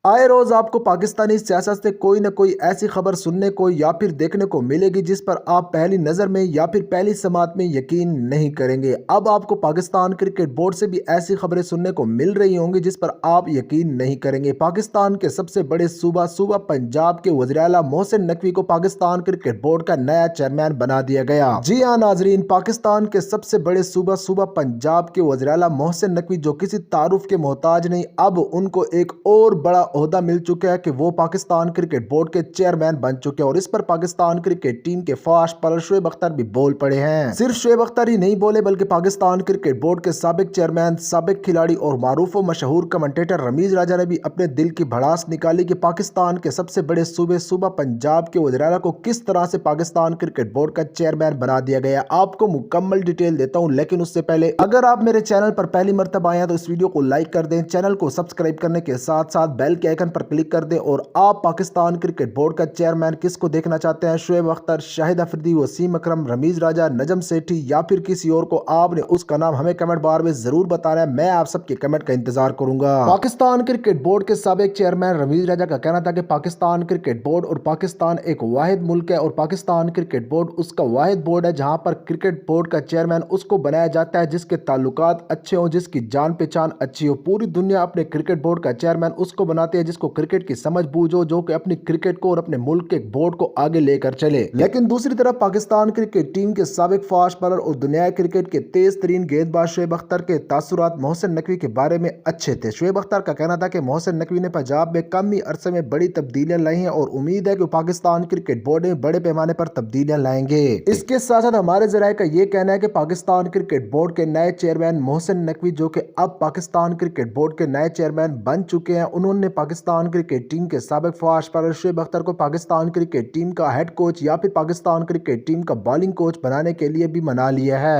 आए रोज आपको पाकिस्तानी सियासत से कोई न कोई ऐसी खबर सुनने को या फिर देखने को मिलेगी जिस पर आप पहली नजर में या फिर पहली समात में यकीन नहीं करेंगे। अब आपको पाकिस्तान क्रिकेट बोर्ड से भी ऐसी खबरें सुनने को मिल रही होंगी जिस पर आप यकीन नहीं करेंगे। पाकिस्तान के सबसे बड़े सूबा पंजाब के वज़ीर आला मोहसिन नकवी को पाकिस्तान क्रिकेट बोर्ड का नया चेयरमैन बना दिया गया। जी हाँ नाजरीन, पाकिस्तान के सबसे बड़े सूबा पंजाब के वज़ीर आला मोहसिन नकवी जो किसी तारुफ के मोहताज नहीं, अब उनको एक और बड़ा ओहदा मिल चुका है कि वो पाकिस्तान क्रिकेट बोर्ड के चेयरमैन बन चुके हैं। और इस पर पाकिस्तान क्रिकेट टीम के फास्ट बॉलर शोएब अख्तर भी बोल पड़े हैं। सिर्फ शोएब अख्तर ही नहीं बोले बल्कि पाकिस्तान क्रिकेट बोर्ड के साबिक चेयरमैन, साबिक खिलाड़ी और मारूफ व मशहूर कमेंटेटर रमीज राजा ने भी अपने दिल की भड़ास निकाली कि पाकिस्तान के सबसे बड़े सूबा पंजाब के वज़ीर आला को किस तरह से पाकिस्तान क्रिकेट बोर्ड का चेयरमैन बना दिया गया। आपको मुकम्मल डिटेल देता हूं, लेकिन उससे पहले अगर आप मेरे चैनल पर पहली मर्तबा आए हैं तो इस वीडियो को लाइक कर दें, चैनल को सब्सक्राइब करने के साथ साथ बेल के आइकन पर क्लिक कर दें। और आप पाकिस्तान क्रिकेट बोर्ड का चेयरमैन किसको देखना चाहते हैं, शोएब अख्तर, शाहिद अफरीदी, वसीम अकरम, रमीज राजा, नजम सेठी या फिर किसी और को, आपने उसका नाम हमें कमेंट बार में जरूर बताना है। मैं आप सबके कमेंट का इंतजार करूंगा। पाकिस्तान क्रिकेट बोर्ड के साबिक चेयरमैन रमीज राजा का कहना था कि पाकिस्तान क्रिकेट बोर्ड और पाकिस्तान एक वाहिद मुल्क है और पाकिस्तान क्रिकेट बोर्ड उसका वाहिद बोर्ड है जहां पर क्रिकेट बोर्ड का चेयरमैन उसको बनाया जाता है जिसके ताल्लुकात अच्छे हो, जिसकी जान पहचान अच्छी हो। पूरी दुनिया अपने क्रिकेट बोर्ड का चेयरमैन उसको बनाती है जिसको क्रिकेट की समझ बूझ हो, जो कि अपनी क्रिकेट को और अपने मुल्क के बोर्ड को आगे लेकर चले। लेकिन दूसरी तरफ पाकिस्तान क्रिकेट टीम के साबिक फास्ट बॉलर और दुनिया क्रिकेट के तेज तरीन गेंदबाज शोएब अख्तर के तासुरात मोहसिन नकवी के बारे में अच्छे थे। शोएब अख्तर का कहना था कि मोहसिन नकवी ने पंजाब में कम ही अरसे में बड़ी तब्दीलियां लाई हैं और उम्मीद है कि पाकिस्तान क्रिकेट बोर्ड में बड़े पैमाने पर तब्दीलियां लाएंगे। इसके साथ साथ हमारे जराये का ये कहना है कि पाकिस्तान क्रिकेट बोर्ड के नए चेयरमैन मोहसिन नकवी, जो कि अब पाकिस्तान क्रिकेट बोर्ड के नए चेयरमैन बन चुके हैं, उन्होंने पाकिस्तान क्रिकेट टीम के साबिक फास्ट बॉलर शोएब अख्तर को पाकिस्तान क्रिकेट टीम का हेड कोच या फिर पाकिस्तान क्रिकेट टीम का बॉलिंग कोच बनाने के लिए भी मना लिया है।